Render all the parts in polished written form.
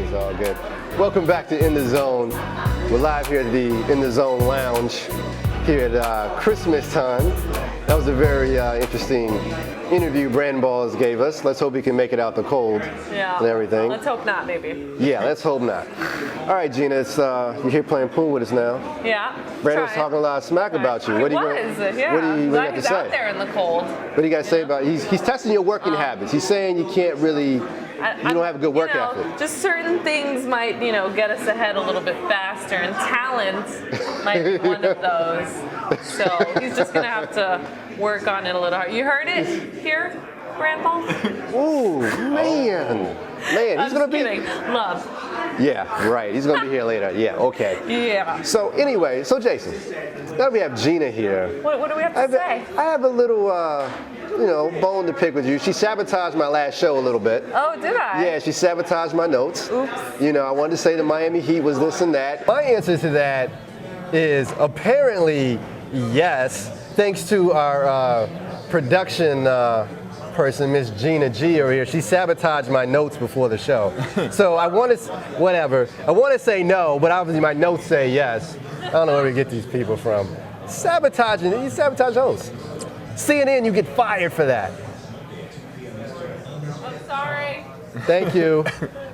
It's all good. Welcome back to In the Zone. We're live here at the In the Zone Lounge here at Christmas time. That was a very interesting interview Brandon Balls gave us. Let's hope he can make it out the cold and everything. Let's hope not, maybe. Yeah, let's hope not. All right, Gina, it's you're here playing pool with us now. Yeah. Brandon's talking a lot of smack about you. What do you have to say? Out there in the cold. What do you guys say about? He's testing your working habits. He's saying you can't really. You don't have a good work ethic. Just certain things might, get us ahead a little bit faster, and talent might be one of those. So he's just gonna have to work on it a little hard. You heard it here, Grandpa? Ooh, man, he's gonna be. Kidding. Love. Yeah, right. He's gonna be here later. Yeah, okay. Yeah. So anyway, Jason, now we have Gina here. What do we have to say? I have a little, bone to pick with you. She sabotaged my last show a little bit. Oh, did I? Yeah, she sabotaged my notes. Oops. I wanted to say the Miami Heat was this and that. My answer to that is apparently yes, thanks to our production person, Miss Gina G over here. She sabotaged my notes before the show. So I want to say no, but obviously my notes say yes. I don't know where we get these people from. You sabotage hosts. CNN, you get fired for that. I'm sorry. Thank you.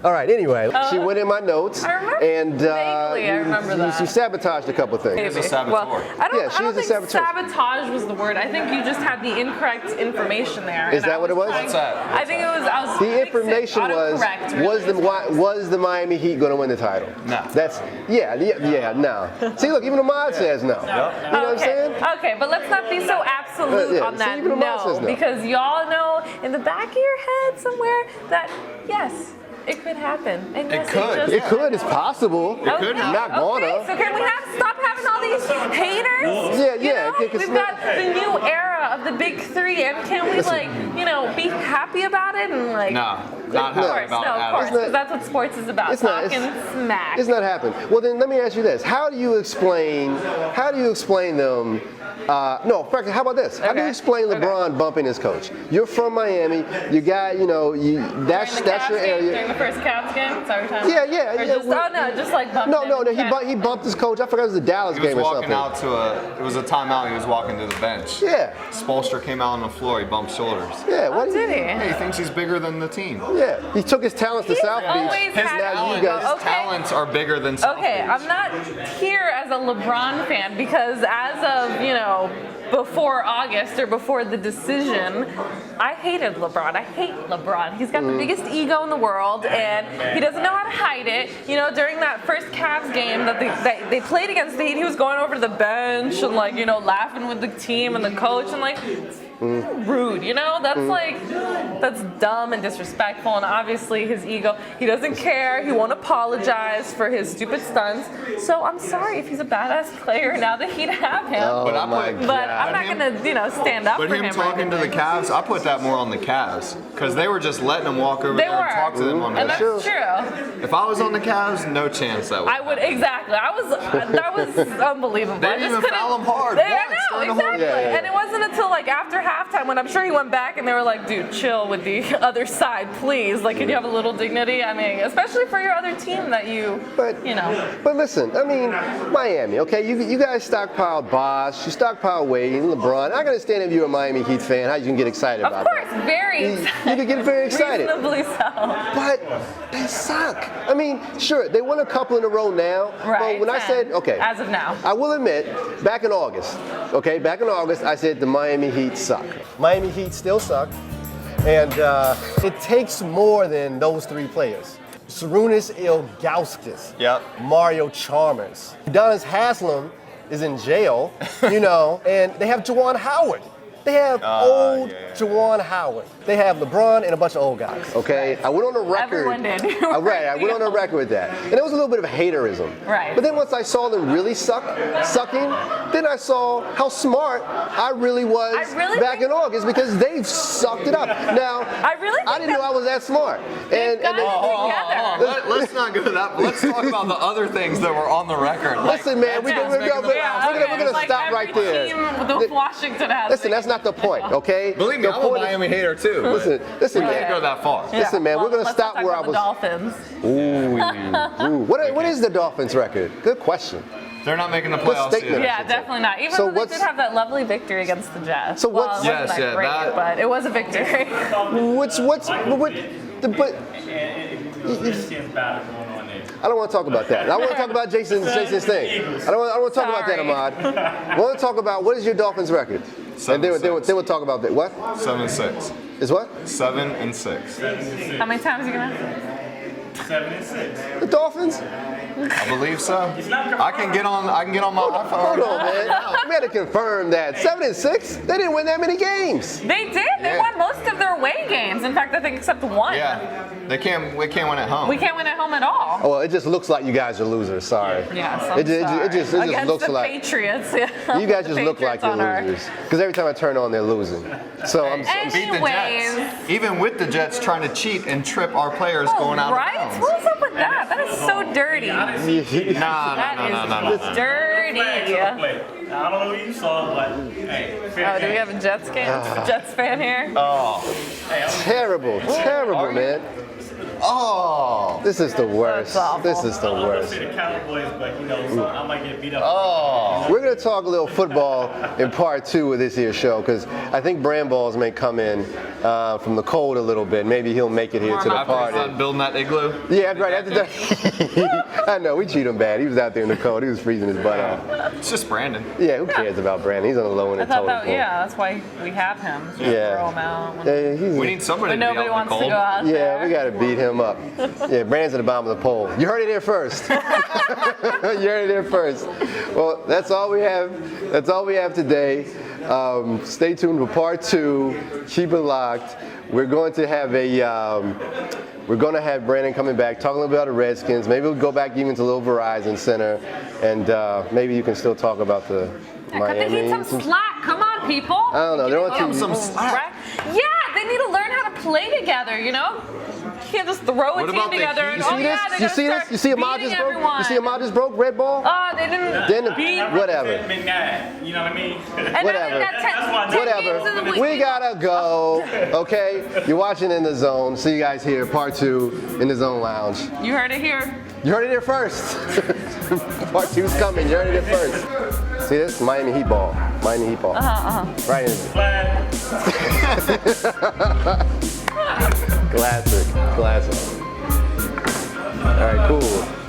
All right, anyway, she went in my notes. I remember. And Vaguely, I remember that. She sabotaged a couple things. She's a saboteur. Well, I don't she's a think saboteur. sabotage was the word. I think you just had the incorrect information there. Is that what it was? What's that? I think it was. I was The information autocorrect, was the Miami Heat going to win the title? No. That's no. See, look, even the mod says no. You know what I'm saying? Okay, but let's not be so absolute on that even the mod says no. because y'all know in the back of your head somewhere that yes, it could happen. And yes, It could. It's possible. It could. Not gonna. Okay, so can we stop having all these haters? Yeah. We've got the new era of the big three, and can we be happy about it and like? No, not happy about it. Of course, because that's what sports is about. Talking smack. It's not happening. Well, then let me ask you this: How do you explain them? No, frankly, how about this? How do you explain LeBron bumping his coach? You're from Miami. You got, that's your area. During the first Cavs game? Is that what you're talking Yeah. just like bumping No. He bumped his coach. I forgot it was the Dallas game or something. It was a timeout. He was walking to the bench. Yeah. Spoelstra came out on the floor. He bumped shoulders. Yeah. Oh, did he? Yeah, he thinks he's bigger than the team. Yeah. He took his talents to South Beach. His talents are bigger than South Beach. Okay, I'm not here as a LeBron fan because as of, before August or before the decision, I hated LeBron. I hate LeBron. He's got the biggest ego in the world, and he doesn't know how to hide it. During that first Cavs game that they played against the Heat, he was going over to the bench and laughing with the team and the coach and rude. That's dumb and disrespectful. And obviously his ego, he doesn't care. He won't apologize for his stupid stunts. So I'm sorry if he's a badass player. Now the Heat have him. But I'm not gonna stand up for him. But him talking to the Cavs, I put that more on the Cavs because they were just letting him walk over there and talk to them on and the that's true. If I was on the Cavs, no chance that would. I would exactly. That was unbelievable. They didn't even foul him hard. I know exactly. And it wasn't until after halftime when I'm sure he went back and they were like, "Dude, chill with the other side, please. Can you have a little dignity? I mean, especially for your other team that you, But listen, Miami. Okay, you guys stockpiled Bosh, you stockpiled Wade and LeBron. I can understand if you're a Miami Heat fan, how you can get excited about that. Of course, very excited. You can get very excited. Reasonably so. But they suck. Sure, they won a couple in a row now. Right. But when I said, as of now, I will admit, back in August, I said the Miami Heat suck. Miami Heat still suck. And it takes more than those three players. Sarunas Ilgauskas, Mario Chalmers. Udonis Haslem is in jail, and they have Juwan Howard. They have Juwan Howard. They have LeBron and a bunch of old guys. Okay, I went on the record. Everyone did. I went on the record with that, and it was a little bit of haterism. Right. But then once I saw them really sucking, then I saw how smart I really was back in August because they've sucked it up. Now I didn't know I was that smart. Let's not go to that. Let's talk about the other things that were on the record. Listen, man, we're gonna stop right there. Team with Washington has. Listen, that's not the point, okay? Believe me, I'm a Miami hater too. too. Listen, We man. can't go that far. Listen, man, we're gonna let's stop not where I talk was. about the Dolphins. Ooh. What is the Dolphins' record? Good question. They're not making the playoffs statement. either. Yeah, definitely not. Even So though they what's- did have that lovely victory against the Jets. So well, what's- it wasn't Yes, that yeah, great, that- but it was a victory. But I don't want to talk about that. I want to talk about Jason's thing. I don't want to talk about that, Sorry. Ahmad. I want to talk about what is your Dolphins' record, and then we'll talk about that. What 7-6. is what? 7-6. How many times are you gonna? 7-6. The Dolphins? I believe so. I can get on my iPhone. Hold on, man. We had to confirm that 7-6. They didn't win that many games. They did. They Yeah. won most of their away games. In fact, I think except one. Yeah, we can't win at home. We can't win at home at all. Oh, well, it just looks like you guys are losers. Sorry. Yeah, so It just against looks the like Patriots. Yeah. you guys The just look like Patriots on you're our- losers. Because every time I turn on, they're losing. So I'm. Beat the Anyways. Jets. Even with the Jets trying to cheat and trip our players Oh, going out right? of bounds. What's up with that? That is so dirty. That is dirty. I don't know what you saw, but hey. Oh, do we have a Jets fan here? Terrible, man. Oh. This is the worst. That's awful. This is the I'm gonna worst. say the Cowboys, but so I might get beat up. Oh. We're going to talk a little football in part 2 of this here show because I think Bramballs may come in from the cold a little bit. Maybe he'll make it here to the After he's party. done building that igloo. Yeah, right. After that, I know we treat him bad. He was out there in the cold. He was freezing his butt off. It's just Brandon. Yeah, who cares about Brandon? He's on the low end I of thought totem that, pole. yeah, that's why we have him. Just Yeah. throw him out. Yeah, he's, We need somebody But to be nobody out in wants the to cold. go out there. yeah, we got to beat him up. Yeah, Brandon's at the bottom of the pole. You heard it here first. You heard it here first. Well, that's all we have. That's all we have today. Stay tuned for part 2. Keep it locked. We're going to have Brandon coming back, talking a little bit about the Redskins. Maybe we'll go back even to a little Verizon Center, and maybe you can still talk about the Cut the Heat some slack. Come on, people. I don't know. They're on Cut 'em TV. some slack. Yeah, they need to learn how to play together, you know? You can't just throw a What team about the together Heat? and, You see this? they You gotta see this? start You see Ahmad beating just broke? everyone. You see Ahmad just broke? Red ball? Oh, they didn't Then beat. whatever. McNabb, you know what I mean? And Whatever. Then That's why- 10 games in the Whatever. week. We gotta go. Okay? You're watching In the Zone. See you guys here, part 2 in the Zone Lounge. You heard it here. You heard it here first. Part 2's coming. You heard it here first. See this? Miami Heat ball. Miami Heat ball. Right in it. Classic. All right, cool.